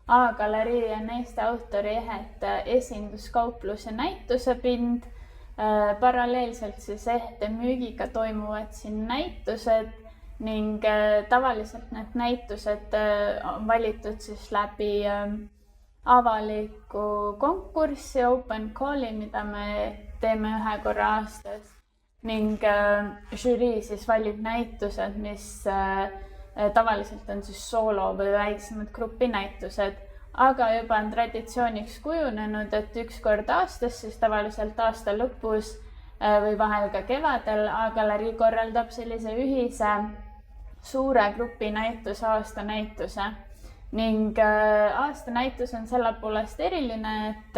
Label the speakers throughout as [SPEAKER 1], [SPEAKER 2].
[SPEAKER 1] A-galerii ja naiste autoriehete esinduskaupluse näitusepind. Paralleelselt siis ehte müügiga toimuvad siin näitused ning tavaliselt need näitused on valitud siis läbi avaliku konkurssi open call'i, mida me teeme 1 korra aastas ning žürii siis valib näitused, mis tavaliselt on siis soolo või väiksemad grupinäitused, aga juba on traditsiooniks kujunenud, et 1 kord aastas, siis tavaliselt aasta lõpus või vahel ka kevadel A-galerii korraldab sellise ühise suure grupinäituse, aastanäituse ning aastanäitus on selle poolest eriline, et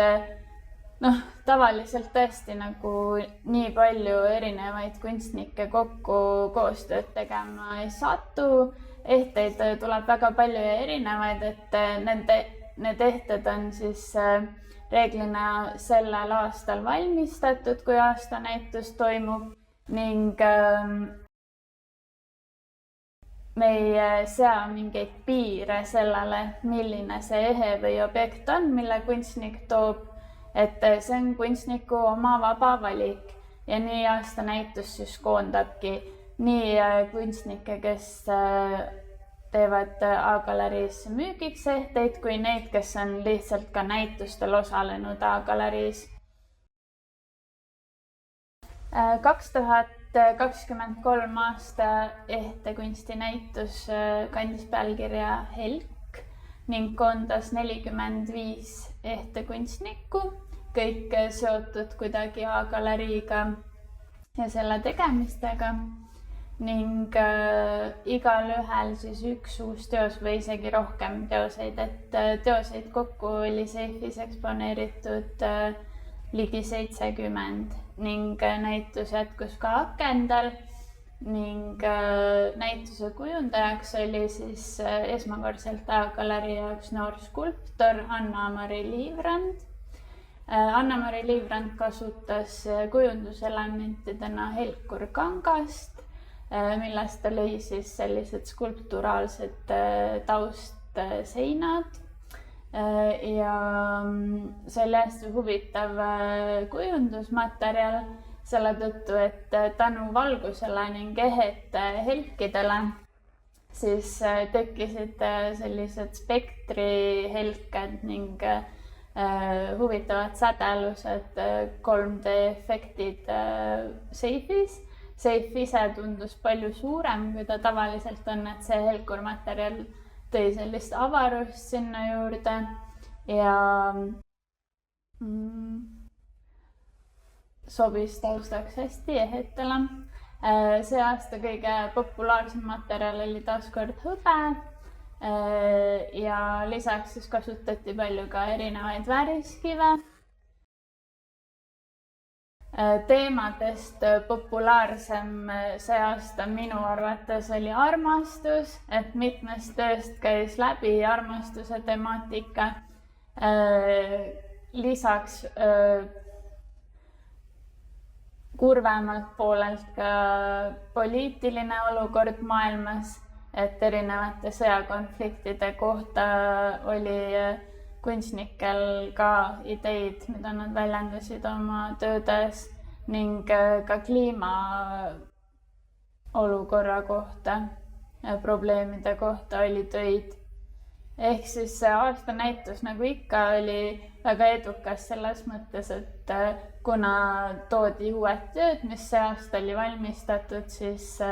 [SPEAKER 1] tavaliselt tõesti nagu nii palju erinevaid kunstnikke kokku koostööd tegema ei satu. Ehteid tuleb väga palju ja erinevaid, et need ehted on siis reeglina sellel aastal valmistatud, kui aastanäitus toimub ning me ei sea mingeid piire sellele, milline see ehe või objekt on, mille kunstnik toob, et see on kunstniku oma vaba valik ja nii aastanäitus siis koondabki nii kunstnikke, kes teevad A-galeriis müügiks ehteid, kui neid, kes on lihtsalt ka näitustel osalenud A-galeriis. 2023 aasta ehtekunstinäitus kandis pealkirja Helk ning koondas 45 ehtekunstnikku, kõik seotud kuidagi A-galeriiga ja selle tegemistega ning igalühel siis üks uus teos või isegi rohkem teoseid, et teoseid kokku oli seifis eksponeeritud ligi 70 ning näitus jätkus ka Akendal ning näituse kujundajaks oli siis esmakordselt A-galerii jaoks noor skulptor Anna-Mari Liivrand. Anna-Mari Liivrand kasutas kujunduselementidena helkurkangast, millest ta lõi siis sellised skulpturaalsed taustseinad. Ja see oli hästi huvitav kujundusmaterjal selle tõttu, et tänu valgusele ning ehete helkidele siis tekkisid sellised spektrihelked ning huvitavad sädelused, 3D efektid seifis. Seif ise tundus palju suurem, kui ta tavaliselt on, et see helkurmaterjal tõi sellist avarust sinna juurde ja sobis taustaks hästi ehetele. See aasta kõige populaarsem materjal oli taaskord hõbe ja lisaks siis kasutati palju ka erinevaid vääriskive. Teemadest populaarsem see aasta minu arvates oli armastus, et mitmest tööst käis läbi armastuse temaatika. Lisaks kurvemalt poolelt ka poliitiline olukord maailmas, et erinevate sõjakonfliktide kohta oli kunstnikel ka ideid, mida nad väljendasid oma töödes ning ka kliima olukorra kohta, probleemide kohta oli töid. Ehk siis see aastanäitus nagu ikka oli väga edukas selles mõttes, et kuna toodi uued tööd, mis see aasta oli valmistatud, siis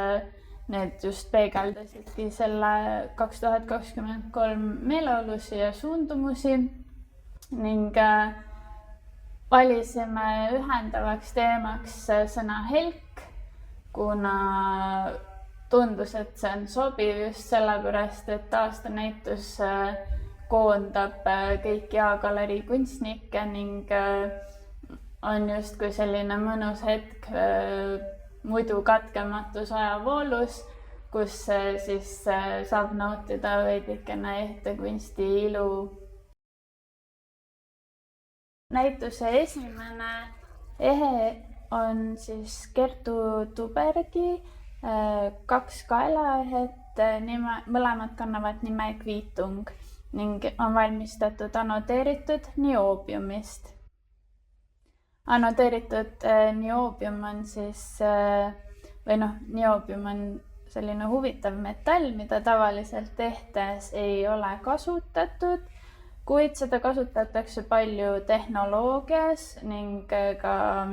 [SPEAKER 1] need just peegeldasidki selle 2023 meeleolusi ja suundumusi ning valisime ühendavaks teemaks sõna helk, kuna tundus, et see on sobiv just sellepärast, et aastanäitus koondab kõiki A-galerii kunstnikke ning on justkui selline mõnus hetk muidu katkematus ajavoolus, kus siis saab nautida veidikene ehtekunsti ilu. Näituse esimene ehe on siis Kertu Tubergi 2 kaelaehet, mõlemad kannavad nime Kviitung ning on valmistatud anodeeritud nioobiumist. Anodeeritud nioobium on nioobium on selline huvitav metall, mida tavaliselt tehtes ei ole kasutatud, kuid seda kasutatakse palju tehnoloogias ning ka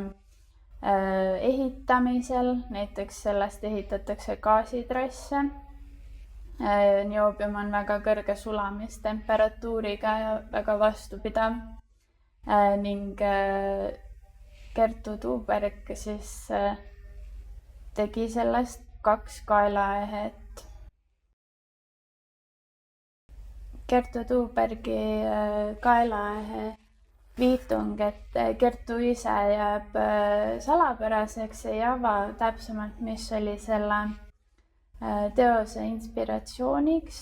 [SPEAKER 1] ehitamisel, näiteks sellest ehitatakse gaasitrasse. Nioobium on väga kõrge sulamistemperatuuriga ja väga vastupidav ning Kertu Tuuberg tegi sellest 2 kaelaehet. Kertu Tuubergi kaelaehe viitung, et Kertu ise jääb salapäraseks, ei ava täpsemalt, mis oli selle teose inspiratsiooniks,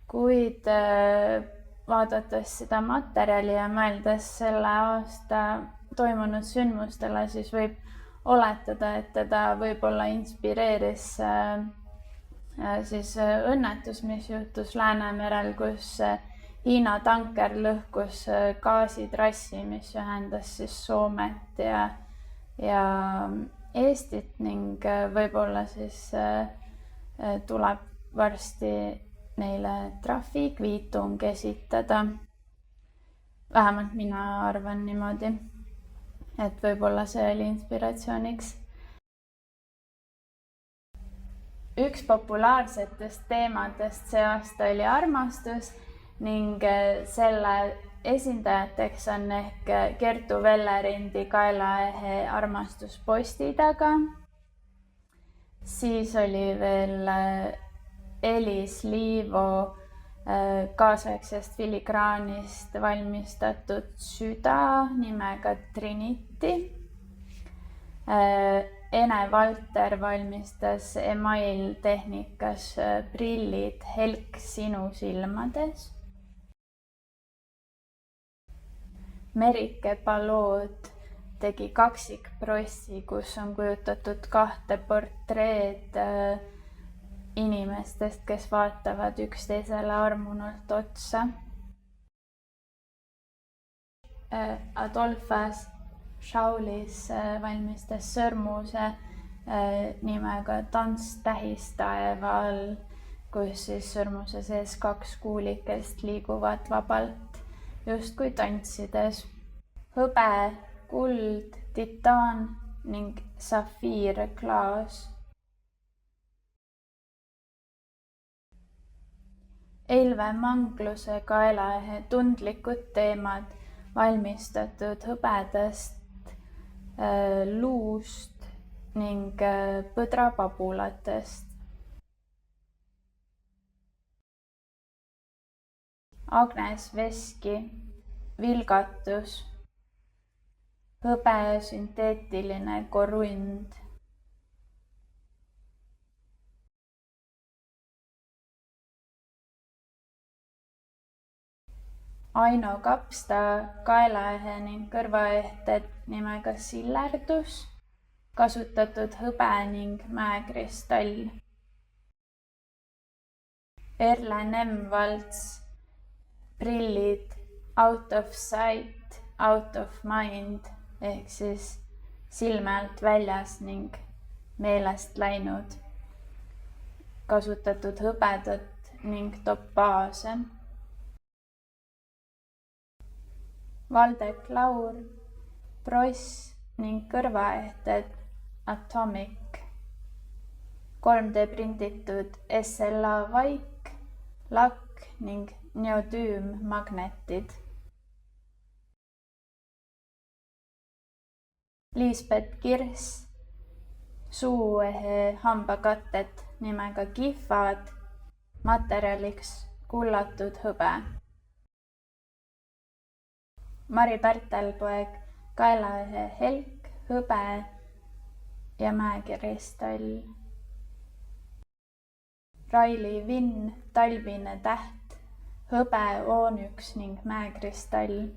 [SPEAKER 1] kuid vaadates seda materjali ja mõeldes selle aasta toimunud sündmustele, siis võib oletada, et teda võib-olla inspireeris õnnetus, mis juhtus Läänemerel, kus Hiina tanker lõhkus gaasitrassi, mis ühendas Soomet ja Eestit ning võib-olla tuleb varsti neile trahvikviitung esitada. Vähemalt mina arvan niimoodi, et võib-olla see oli inspiratsiooniks. Üks populaarsetest teemadest see aasta oli armastus ning selle esindajateks on ehk Kertu Vellerindi kaelaehe Armastus posti taga. Siis oli veel Elis Liivo kaasaegsest filigraanist valmistatud süda nimega Trinity. Ene Valter valmistas emailtehnikas prillid Helk sinu silmades. Merike Palood tegi kaksikprossi, kus on kujutatud 2 portreed inimestest, kes vaatavad üksteisele armunult otsa. Adolfas Schaulis valmistas sõrmuse nimega Tants tähistaeva all, kus sõrmuse sees 2 kuulikest liiguvad vabalt, justkui tantsides. Hõbe, kuld, titaan ning safiirklaas. Eilve Mangluse kaelaehe tundlikud teemad valmistatud hõbedast luust ning põdrapabulatest. Agnes Veski vilgatus, hõbe sünteetiline korund. Aino Kapsta kaelaehe ning kõrvaehted nimega Sillerdus, kasutatud hõbe ning mäekristall. Erle Nemvalts prillid Out of sight, out of mind ehk silme alt väljas ning meelest läinud, kasutatud hõbedat ning topaase. Valdek Laur bross ning kõrvaehted Atomic, 3D prinditud SLA vaik, lakk ning neodüümmagnetid. Liisbet Kirss suuehe hambakatted nimega Kihvad, materjaliks kullatud hõbe. Mari Pärtelpoeg kaelaehe Helk, hõbe ja mäekristall. Raili Vinn talvine täht, hõbe, oonüks ning mäekristall.